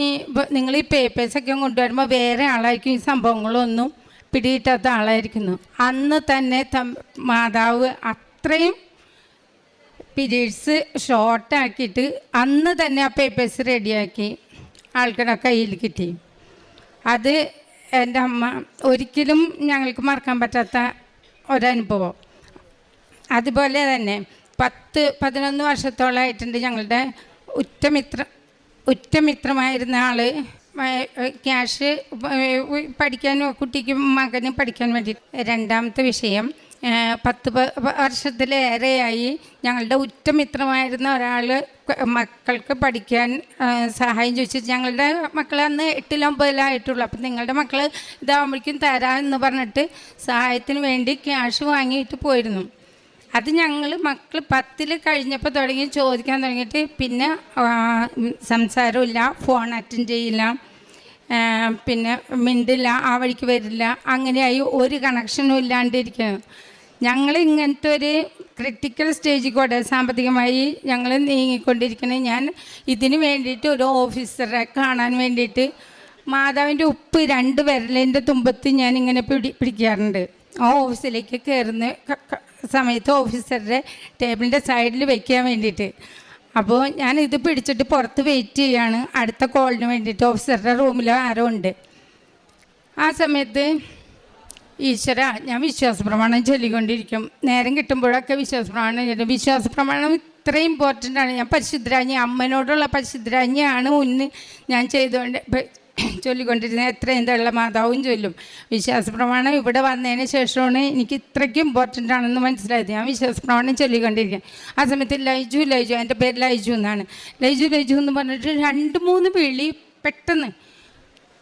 നിങ്ങൾ ഈ പേപ്പേഴ്സൊക്കെ കൊണ്ടുവരുമ്പോൾ വേറെ ആളായിരിക്കും ഈ സംഭവങ്ങളൊന്നും പിടിയിട്ടാത്ത ആളായിരിക്കുന്നു. അന്ന് തന്നെ മാതാവ് അത്രയും പീരീഡ്സ് ഷോർട്ടാക്കിയിട്ട് അന്ന് തന്നെ ആ പേപ്പേഴ്സ് റെഡിയാക്കി ആൾക്കാരുടെ കയ്യിൽ കിട്ടി. അത് എൻ്റെ അമ്മ ഒരിക്കലും ഞങ്ങൾക്ക് മറക്കാൻ പറ്റാത്ത ഒരനുഭവം. അതുപോലെ തന്നെ 10-11 വർഷത്തോളമായിട്ടുണ്ട് ഞങ്ങളുടെ ഉറ്റമിത്രമായിരുന്ന ആൾ ക്യാഷ് പഠിക്കാൻ കുട്ടിക്ക് മകന് പഠിക്കാൻ വേണ്ടി. രണ്ടാമത്തെ വിഷയം 10 വർഷത്തിലേറെയായി ഞങ്ങളുടെ ഉറ്റമിത്രമായിരുന്ന ഒരാൾ മക്കൾക്ക് പഠിക്കാൻ സഹായം ചോദിച്ചു. ഞങ്ങളുടെ മക്കൾ അന്ന് 8-9 അപ്പം നിങ്ങളുടെ മക്കൾ ഇതാകുമ്പോഴേക്കും തരാമെന്ന് പറഞ്ഞിട്ട് സഹായത്തിന് വേണ്ടി ക്യാഷ് വാങ്ങിയിട്ട് പോയിരുന്നു. അത് ഞങ്ങൾ മക്കൾ 10ൽ കഴിഞ്ഞപ്പോൾ തുടങ്ങി ചോദിക്കാൻ തുടങ്ങിയിട്ട് പിന്നെ സംസാരമില്ല, ഫോൺ അറ്റൻഡ് ചെയ്യില്ല, പിന്നെ മിണ്ടില്ല, ആ വഴിക്ക് വരില്ല, അങ്ങനെയായി ഒരു കണക്ഷനും ഇല്ലാണ്ടിരിക്കുന്നു. ഞങ്ങൾ ഇങ്ങനത്തെ ഒരു ക്രിട്ടിക്കൽ സ്റ്റേജിൽ കൂടെ സാമ്പത്തികമായി ഞങ്ങൾ നീങ്ങിക്കൊണ്ടിരിക്കണേ. ഞാൻ ഇതിന് വേണ്ടിയിട്ട് ഒരു ഓഫീസറെ കാണാൻ വേണ്ടിയിട്ട് മാതാവിൻ്റെ ഉപ്പ് 2 വിരലിൻ്റെ തുമ്പത്ത് ഞാനിങ്ങനെ പിടിക്കാറുണ്ട്. ആ ഓഫീസിലേക്ക് കയറുന്ന സമയത്ത് ഓഫീസറുടെ ടേബിളിൻ്റെ സൈഡിൽ വയ്ക്കാൻ വേണ്ടിയിട്ട്. അപ്പോൾ ഞാൻ ഇത് പിടിച്ചിട്ട് പുറത്ത് വെയിറ്റ് ചെയ്യാണ് അടുത്ത കോളിന് വേണ്ടിയിട്ട്. ഓഫീസറുടെ റൂമിൽ ആരോ ഉണ്ട്. ആ സമയത്ത് ഈശ്വര, ഞാൻ വിശ്വാസപ്രമാണം ചൊല്ലിക്കൊണ്ടിരിക്കും. നേരം കിട്ടുമ്പോഴൊക്കെ വിശ്വാസപ്രമാണം ചൊല്ലും. വിശ്വാസപ്രമാണം ഇത്രയും ഇമ്പോർട്ടൻ്റ് ആണ്. ഞാൻ പരിശുദ്ധരാജ്ഞി, അമ്മനോടുള്ള പരിശുദ്ധരാജ്ഞിയാണ് മുന്നിൽ ഞാൻ ചൊല്ലിക്കൊണ്ടിരുന്നത്. എത്രയും തള്ള മാതാവും ചൊല്ലും. വിശ്വാസപ്രമാണം ഇവിടെ വന്നതിന് ശേഷമാണ് എനിക്ക് ഇത്രയ്ക്കും ഇമ്പോർട്ടൻ്റ് ആണെന്ന് മനസ്സിലായത്. ഞാൻ വിശ്വാസപ്രമാണം ചൊല്ലിക്കൊണ്ടിരിക്കുക. ആ സമയത്ത് ലൈജു, എൻ്റെ പേര് ലൈജു എന്നാണ്. ലൈജു എന്ന് പറഞ്ഞിട്ട് 2-3 വിളി പെട്ടെന്ന്.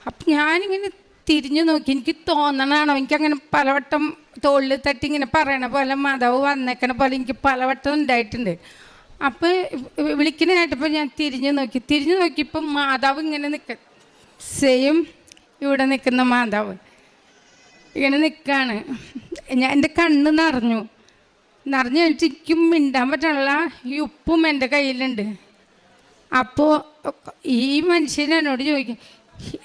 അപ്പം ഞാനിങ്ങനെ തിരിഞ്ഞു നോക്കി. എനിക്ക് തോന്നണതാണോ, എനിക്കങ്ങനെ പലവട്ടം തോളിൽ തട്ടി ഇങ്ങനെ പറയണ പോലെ മാതാവ് വന്നേക്കണ പോലെ എനിക്ക് പലവട്ടം ഉണ്ടായിട്ടുണ്ട്. അപ്പോൾ വിളിക്കുന്ന കേട്ടപ്പോൾ ഞാൻ തിരിഞ്ഞു നോക്കിയപ്പോൾ മാതാവ് ഇങ്ങനെ സെയിം ഇവിടെ നിൽക്കുന്ന മാതാവ് ഇങ്ങനെ നിൽക്കുകയാണ്. എൻ്റെ കണ്ണ് നിറഞ്ഞു കഴിഞ്ഞിട്ട് എനിക്കും മിണ്ടാൻ പറ്റുള്ള ഈ ഉപ്പും എൻ്റെ കയ്യിലുണ്ട്. അപ്പോൾ ഈ മനുഷ്യൻ എന്നോട് ചോദിക്കും,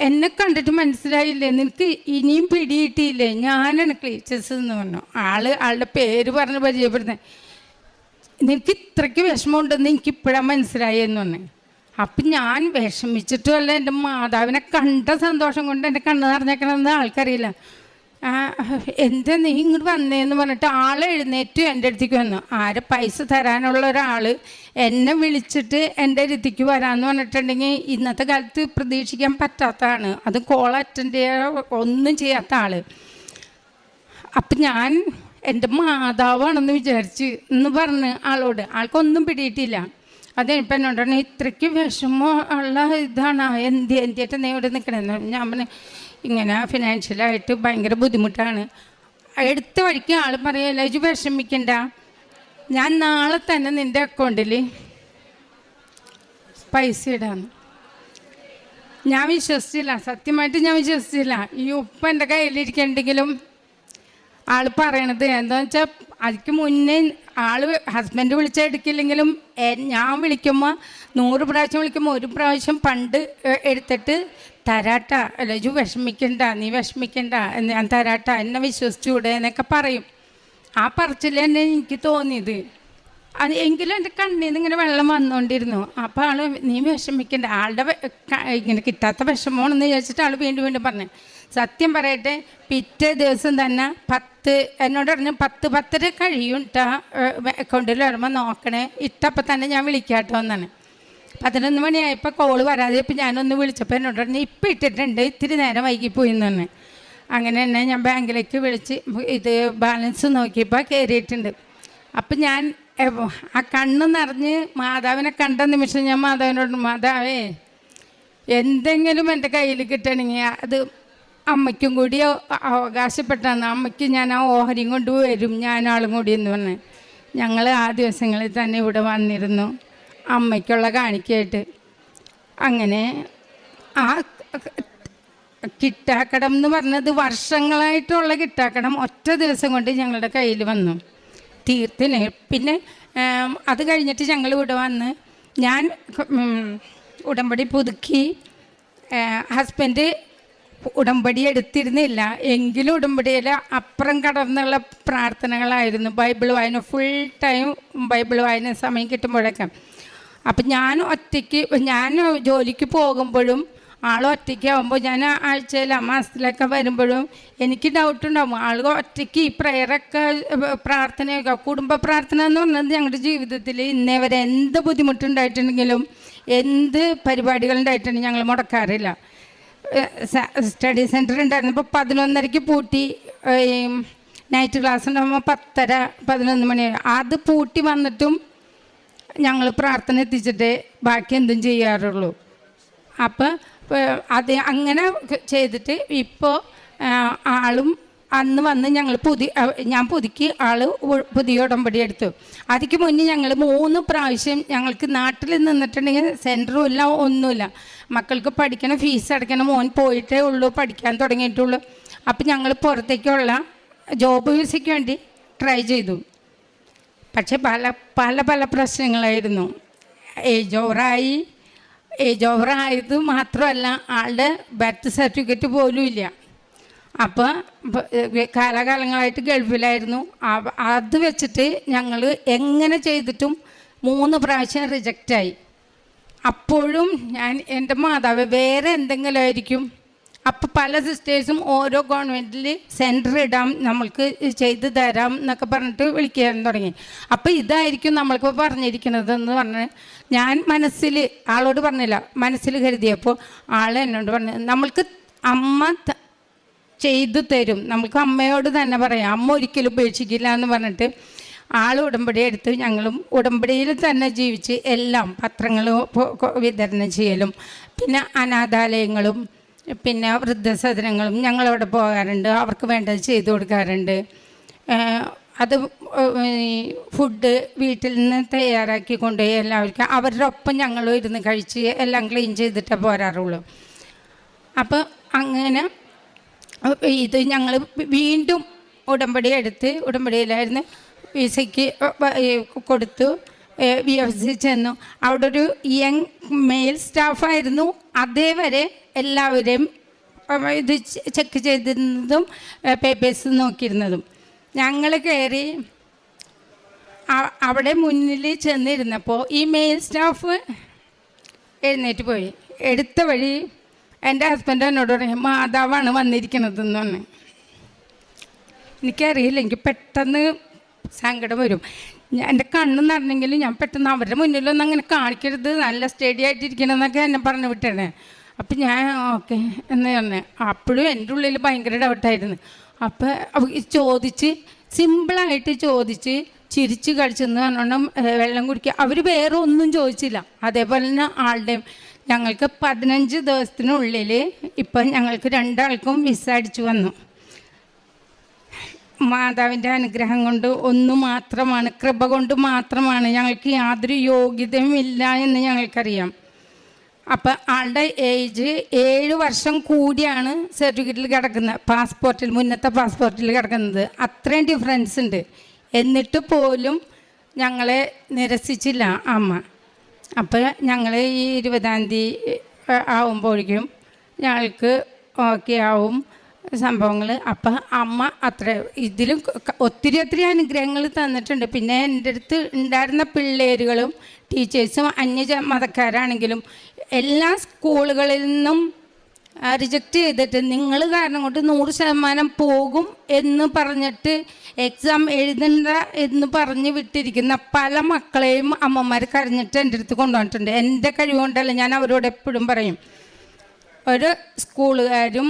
എന്നെ കണ്ടിട്ട് മനസ്സിലായില്ലേ, നിനക്ക് ഇനിയും പിടിയിട്ടില്ലേ, ഞാനാണ് ക്ലീച്ചസ് എന്ന് പറഞ്ഞു. ആളുടെ പേര് പറഞ്ഞ് പരിചയപ്പെടുന്നത്. നിനക്ക് ഇത്രയ്ക്ക് വിഷമമുണ്ടെന്ന് എനിക്കിപ്പോഴാണ് മനസ്സിലായി എന്ന് പറഞ്ഞു. അപ്പം ഞാൻ വിഷമിച്ചിട്ടുമല്ല, എൻ്റെ മാതാവിനെ കണ്ട സന്തോഷം കൊണ്ട് എൻ്റെ കണ്ണ് നിറഞ്ഞേക്കണമെന്ന് ആൾക്കറിയില്ല. എന്താ നീ ഇങ്ങോട്ട് വന്നേന്ന് പറഞ്ഞിട്ട് ആൾ എഴുന്നേറ്റ് എൻ്റെ അടുത്തേക്ക് വന്നു. പൈസ തരാനുള്ള ഒരാൾ എന്നെ വിളിച്ചിട്ട് എൻ്റെ അടുത്തേക്ക് വരാമെന്ന് പറഞ്ഞിട്ടുണ്ടെങ്കിൽ ഇന്നത്തെ കാലത്ത് പ്രതീക്ഷിക്കാൻ പറ്റാത്തതാണ്. അത് കോൾ അറ്റൻഡ് ചെയ്യാൻ ഒന്നും ചെയ്യാത്ത ആൾ. അപ്പം ഞാൻ എൻ്റെ മാതാവാണെന്ന് വിചാരിച്ച് എന്ന് പറഞ്ഞ് ആളോട്. ആൾക്കൊന്നും പിടിയിട്ടില്ല. അതെനിപ്പം എന്നോട് പറഞ്ഞാൽ ഇത്രയ്ക്ക് വിഷമം ഉള്ള ഇതാണ് എന്തിയായിട്ട് നീ ഇവിടെ നിൽക്കണമെന്ന്. ഞാൻ പറഞ്ഞു ഇങ്ങനെ ഫിനാൻഷ്യലായിട്ട് ഭയങ്കര ബുദ്ധിമുട്ടാണ്. എടുത്ത വഴിക്ക് ആൾ പറയല്ല, ഇത് വിഷമിക്കണ്ട, ഞാൻ നാളെ തന്നെ നിൻ്റെ അക്കൗണ്ടിൽ പൈസ ഇടാന്ന്. ഞാൻ വിശ്വസിച്ചില്ല, സത്യമായിട്ട് ഞാൻ വിശ്വസിച്ചില്ല. ഈ ഉപ്പ് എൻ്റെ കയ്യിലിരിക്കണ്ടെങ്കിലും ആൾ പറയണത് എന്താണെന്ന് വെച്ചാൽ അതിക്ക് മുന്നേ ഹസ്ബൻഡ് വിളിച്ചെടുക്കില്ലെങ്കിലും ഞാൻ വിളിക്കുമ്പോൾ 100 പ്രാവശ്യം വിളിക്കുമ്പോൾ 1 പ്രാവശ്യം പണ്ട് എടുത്തിട്ട് തരാട്ട, അല്ല ഇജു വിഷമിക്കണ്ട, നീ വിഷമിക്കണ്ട, ഞാൻ തരാട്ട, എന്നെ വിശ്വസിച്ചൂടെ എന്നൊക്കെ പറയും. ആ പറച്ചിൽ തന്നെ എനിക്ക് തോന്നിയത്. അത് എങ്കിലും എൻ്റെ കണ്ണിൽ നിന്ന് ഇങ്ങനെ വെള്ളം വന്നുകൊണ്ടിരുന്നു. അപ്പോൾ ആൾ നീ വിഷമിക്കണ്ട, ആളുടെ ഇങ്ങനെ കിട്ടാത്ത വിഷമമാണെന്ന് ചോദിച്ചിട്ട് ആൾ വീണ്ടും പറഞ്ഞു. സത്യം പറയട്ടെ, പിറ്റേ ദിവസം തന്നെ എന്നോട് പറഞ്ഞു 10-10:30 കഴിയും ഇട്ടാ അക്കൗണ്ടിൽ വരുമ്പോൾ നോക്കണേ, ഇട്ടപ്പോൾ തന്നെ ഞാൻ വിളിക്കാട്ടോ എന്നാണ്. 11 മണിയായപ്പോൾ കോള് വരാതെ ഇപ്പം ഞാനൊന്ന് വിളിച്ചപ്പോൾ എന്നോട് പറഞ്ഞു ഇപ്പം ഇട്ടിട്ടുണ്ട്, ഇത്തിരി നേരം വൈകിപ്പോയി എന്ന് പറഞ്ഞു. അങ്ങനെ തന്നെ ഞാൻ ബാങ്കിലേക്ക് വിളിച്ച് ഇത് ബാലൻസ് നോക്കിയപ്പോൾ കയറിയിട്ടുണ്ട്. അപ്പം ഞാൻ ആ കണ്ണ് നിറഞ്ഞ് മാതാവിനെ കണ്ട നിമിഷം ഞാൻ മാതാവിനോട്, മാതാവേ എന്തെങ്കിലും എൻ്റെ കയ്യിൽ കിട്ടണമെങ്കിൽ അത് അമ്മയ്ക്കും കൂടി അവകാശപ്പെട്ടാണ്, അമ്മയ്ക്ക് ഞാൻ ആ ഓഹരിയും കൊണ്ട് വരും, ഞാനാളും കൂടി എന്ന് പറഞ്ഞ്. ഞങ്ങൾ ആ ദിവസങ്ങളിൽ തന്നെ ഇവിടെ വന്നിരുന്നു അമ്മയ്ക്കുള്ള കാണിക്കയായിട്ട്. അങ്ങനെ ആ കിട്ടാക്കടം എന്ന് പറഞ്ഞത് വർഷങ്ങളായിട്ടുള്ള കിട്ടാക്കടം ഒറ്റ ദിവസം കൊണ്ട് ഞങ്ങളുടെ കയ്യിൽ വന്നു തീർത്തിന്. പിന്നെ അത് കഴിഞ്ഞിട്ട് ഞങ്ങൾ ഇവിടെ വന്ന് ഞാൻ ഉടമ്പടി പുതുക്കി. ഹസ്ബൻഡ് ഉടമ്പടി എടുത്തിരുന്നില്ല, എങ്കിലും ഉടമ്പടിയിൽ അപ്പുറം കടന്നുള്ള പ്രാർത്ഥനകളായിരുന്നു. ബൈബിൾ വായന ഫുൾ ടൈം, ബൈബിൾ വായന സമയം കിട്ടുമ്പോഴൊക്കെ. അപ്പം ഞാൻ ജോലിക്ക് പോകുമ്പോഴും ഒറ്റയ്ക്കാവുമ്പോൾ, ഞാൻ ആഴ്ചയിൽ മാസത്തിലൊക്കെ വരുമ്പോഴും എനിക്ക് ഡൗട്ടുണ്ടാവും. ഒറ്റയ്ക്ക് ഈ പ്രയറൊക്കെ പ്രാർത്ഥനയൊക്കെ, കുടുംബ പ്രാർത്ഥന എന്ന് പറഞ്ഞത് ഞങ്ങളുടെ ജീവിതത്തിൽ ഇന്നേ വരെ എന്ത് ബുദ്ധിമുട്ടുണ്ടായിട്ടുണ്ടെങ്കിലും എന്ത് പരിപാടികളുണ്ടായിട്ടുണ്ടെങ്കിൽ ഞങ്ങൾ മുടക്കാറില്ല. സ്റ്റഡി സെൻറ്റർ ഉണ്ടായിരുന്നപ്പോൾ 11:30 പൂട്ടി, നൈറ്റ് ക്ലാസ് ഉണ്ടാകുമ്പോൾ 10:30-11 മണി അത് പൂട്ടി വന്നിട്ടും ഞങ്ങൾ പ്രാർത്ഥന എത്തിച്ചിട്ടേ ബാക്കി എന്തും ചെയ്യാറുള്ളൂ. അപ്പം അത് അങ്ങനെ ചെയ്തിട്ട് ഇപ്പോൾ ആളും അന്ന് വന്ന് ഞാൻ പുതുക്കി, ആൾ പുതിയ ഉടമ്പടി എടുത്തു. അതിക്ക് മുന്നേ ഞങ്ങൾ 3 പ്രാവശ്യം ഞങ്ങൾക്ക് നാട്ടിൽ നിന്നിട്ടുണ്ടെങ്കിൽ സെൻറ്ററും ഇല്ല, ഒന്നുമില്ല. മക്കൾക്ക് പഠിക്കണം, ഫീസ് അടയ്ക്കണം, മോൻ പോയിട്ടേ ഉള്ളൂ, പഠിക്കാൻ തുടങ്ങിയിട്ടുള്ളൂ. അപ്പം ഞങ്ങൾ പുറത്തേക്കുള്ള ജോബ് വിസയ്ക്ക് വേണ്ടി ട്രൈ ചെയ്തു. പക്ഷെ പല പല പല പ്രശ്നങ്ങളായിരുന്നു. ഏജ് ഓവറായത് മാത്രമല്ല, ആളുടെ ബർത്ത് സർട്ടിഫിക്കറ്റ് പോലും ഇല്ല. അപ്പോൾ കാലാകാലങ്ങളായിട്ട് ഗൾഫിലായിരുന്നു. അത് വെച്ചിട്ട് ഞങ്ങൾ എങ്ങനെ ചെയ്തിട്ടും 3 പ്രാവശ്യം റിജക്റ്റായി. അപ്പോഴും എൻ്റെ മാതാവ് വേറെ എന്തെങ്കിലും ആയിരിക്കും. അപ്പോൾ പല സിസ്റ്റേഴ്സും ഓരോ ഗവൺമെൻറ്റിൽ സെൻറ്റർ ഇടാം, നമ്മൾക്ക് ചെയ്ത് തരാം എന്നൊക്കെ പറഞ്ഞിട്ട് വിളിക്കാൻ തുടങ്ങി. അപ്പോൾ ഇതായിരിക്കും നമ്മൾക്ക് പറഞ്ഞിരിക്കുന്നതെന്ന് പറഞ്ഞ് ഞാൻ ആളോട് പറഞ്ഞില്ല, മനസ്സിൽ കരുതിയപ്പോൾ ആൾ എന്നോട് പറഞ്ഞു, നമ്മൾക്ക് അമ്മ ചെയ്തു തരും, നമുക്ക് അമ്മയോട് തന്നെ പറയാം, അമ്മ ഒരിക്കലും ഉപേക്ഷിക്കില്ല എന്ന് പറഞ്ഞിട്ട് ആൾ ഉടമ്പടി എടുത്ത് ഞങ്ങളും ഉടമ്പടിയിൽ തന്നെ ജീവിച്ച് എല്ലാം പത്രങ്ങൾ വിതരണം ചെയ്യലും പിന്നെ അനാഥാലയങ്ങളും പിന്നെ വൃദ്ധസദനങ്ങളും ഞങ്ങളവിടെ പോകാറുണ്ട്. അവർക്ക് വേണ്ടത് ചെയ്തു കൊടുക്കാറുണ്ട്. അത് ഫുഡ് വീട്ടിൽ നിന്ന് തയ്യാറാക്കി കൊണ്ടുപോയി എല്ലാവർക്കും അവരുടെ ഒപ്പം ഞങ്ങളും ഇരുന്ന് കഴിച്ച് എല്ലാം ക്ലീൻ ചെയ്തിട്ടേ പോരാറുള്ളൂ. അപ്പോൾ അങ്ങനെ ഇത് ഞങ്ങൾ വീണ്ടും ഉടമ്പടി എടുത്ത് ഉടമ്പടിയിലായിരുന്നു വിസയ്ക്ക് കൊടുത്തു. VFC ചെന്നു. അവിടെ ഒരു യങ് മെയിൽ സ്റ്റാഫായിരുന്നു അതേവരെ എല്ലാവരെയും ഇത് ചെക്ക് ചെയ്തിരുന്നതും പേപ്പേഴ്സ് നോക്കിയിരുന്നതും. ഞങ്ങൾ കയറി അവിടെ മുന്നിൽ ചെന്നിരുന്നപ്പോൾ ഈ മെയിൽ സ്റ്റാഫ് എഴുന്നേറ്റ് പോയി. എടുത്ത വഴി എൻ്റെ ഹസ്ബൻഡ് എന്നോട് പറയും, മാതാവാണ് വന്നിരിക്കണതെന്ന് പറഞ്ഞു. എനിക്കറിയില്ല, എനിക്ക് പെട്ടെന്ന് സങ്കടം വരും. എൻ്റെ കണ്ണ് നിറഞ്ഞെങ്കിലും ഞാൻ പെട്ടെന്ന് അവരുടെ മുന്നിലൊന്നും അങ്ങനെ കാണിക്കരുത്, നല്ല സ്റ്റഡി ആയിട്ടിരിക്കണമെന്നൊക്കെ എന്നെ പറഞ്ഞു വിട്ടേ. അപ്പം ഞാൻ ഓക്കെ എന്ന് പറഞ്ഞു. അപ്പോഴും എൻ്റെ ഉള്ളിൽ ഭയങ്കര ഡൗട്ടായിരുന്നു. അപ്പോൾ ചോദിച്ച് സിമ്പിളായിട്ട് ചോദിച്ച് ചിരിച്ച് കഴിച്ചെന്ന് പറഞ്ഞോണം വെള്ളം കുടിക്കുക. അവർ വേറെ ഒന്നും ചോദിച്ചില്ല. അതേപോലെ തന്നെ ആളുടെയും ഞങ്ങൾക്ക് 15 ദിവസത്തിനുള്ളിൽ ഇപ്പം ഞങ്ങൾക്ക് 2 ആൾക്കും വിസ അടിച്ചു വന്നു. മാതാവിൻ്റെ അനുഗ്രഹം കൊണ്ട് മാത്രമാണ്, കൃപ കൊണ്ട് മാത്രമാണ്. ഞങ്ങൾക്ക് യാതൊരു യോഗ്യതയും ഇല്ല എന്ന് ഞങ്ങൾക്കറിയാം. അപ്പം ആളുടെ ഏജ് 7 വർഷം കൂടിയാണ് സർട്ടിഫിക്കറ്റിൽ കിടക്കുന്നത്, പാസ്പോർട്ടിൽ, മുന്നത്തെ പാസ്പോർട്ടിൽ കിടക്കുന്നത്. അത്രയും ഡിഫറൻസ് ഉണ്ട്. എന്നിട്ട് പോലും ഞങ്ങളെ നിരസിച്ചില്ല അമ്മ. അപ്പോൾ ഞങ്ങൾ ഈ 20-ാം തീയതി ആവുമ്പോഴേക്കും ഞങ്ങൾക്ക് ഓക്കെ ആവും സംഭവങ്ങൾ. അപ്പം അമ്മ ഇതിലും ഒത്തിരി അനുഗ്രഹങ്ങൾ തന്നിട്ടുണ്ട്. പിന്നെ എൻ്റെ അടുത്ത് ഉണ്ടായിരുന്ന പിള്ളേരുകളും ടീച്ചേഴ്സും അന്യ മതക്കാരാണെങ്കിലും എല്ലാ സ്കൂളുകളിൽ നിന്നും റിജക്റ്റ് ചെയ്തിട്ട് നിങ്ങൾ കാരണം കൊണ്ട് 100% പോകും എന്ന് പറഞ്ഞിട്ട് എക്സാം എഴുതണ്ട എന്ന് പറഞ്ഞ് വിട്ടിരിക്കുന്ന പല മക്കളെയും അമ്മമാർ കരഞ്ഞിട്ട് എൻ്റെ അടുത്ത് കൊണ്ടുവന്നിട്ടുണ്ട്. എൻ്റെ കഴിവുകൊണ്ടല്ല, ഞാൻ അവരോട് എപ്പോഴും പറയും, ഒരു സ്കൂളുകാരും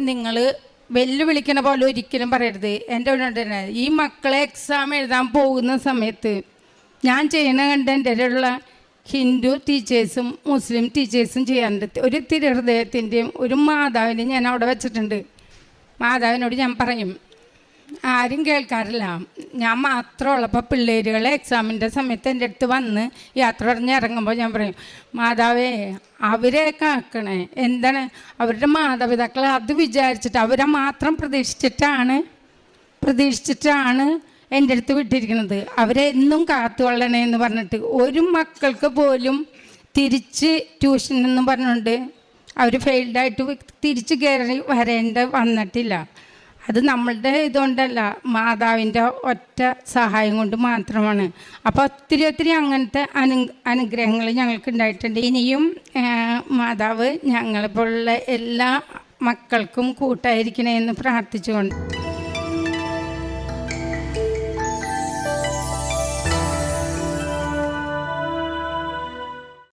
നിങ്ങൾ വെല്ലുവിളിക്കണ പോലെ ഒരിക്കലും പറയരുത്. എൻ്റെ ഉടനെ ഈ മക്കളെ എക്സാം എഴുതാൻ പോകുന്ന സമയത്ത് ഞാൻ ചെയ്യണ കണ്ട് എൻ്റെ ഉള്ള ഹിന്ദു ടീച്ചേഴ്സും മുസ്ലിം ടീച്ചേഴ്സും ചെയ്യാറുണ്ട്. ഒരു തിരുഹൃദയത്തിൻ്റെയും ഒരു മാതാവിനെ ഞാൻ അവിടെ വെച്ചിട്ടുണ്ട്. മാതാവിനോട് ഞാൻ പറയും, ആരും കേൾക്കാറില്ല, ഞാൻ മാത്രമുള്ളപ്പോൾ പിള്ളേരുകളെ എക്സാമിൻ്റെ സമയത്ത് എൻ്റെ അടുത്ത് വന്ന് യാത്ര പറഞ്ഞ് ഇറങ്ങുമ്പോൾ ഞാൻ പറയും, മാതാവേ അവരെ കാക്കണേ. എന്താണ് അവരുടെ മാതാപിതാക്കൾ അത് വിചാരിച്ചിട്ട് അവരെ മാത്രം പ്രതീക്ഷിച്ചിട്ടാണ് എൻ്റെ അടുത്ത് വിട്ടിരിക്കുന്നത്. അവരെ എന്നും കാത്തുകൊള്ളണേ എന്ന് പറഞ്ഞിട്ട് ഒരു മക്കൾക്ക് പോലും തിരിച്ച് ട്യൂഷൻ എന്ന് പറഞ്ഞുകൊണ്ട് അവർ ഫെയിൽഡായിട്ട് തിരിച്ച് കയറി വന്നിട്ടില്ല. അത് നമ്മളുടെ ഇതുകൊണ്ടല്ല, മാതാവിൻ്റെ ഒറ്റ സഹായം കൊണ്ട് മാത്രമാണ്. അപ്പോൾ ഒത്തിരി അങ്ങനത്തെ അനുഗ്രഹങ്ങൾ ഞങ്ങൾക്ക് ഉണ്ടായിട്ടുണ്ട്. ഇനിയും മാതാവ് ഞങ്ങളെപ്പോലുള്ള എല്ലാ മക്കൾക്കും കൂട്ടായിരിക്കണേ എന്ന് പ്രാർത്ഥിച്ചുകൊണ്ട്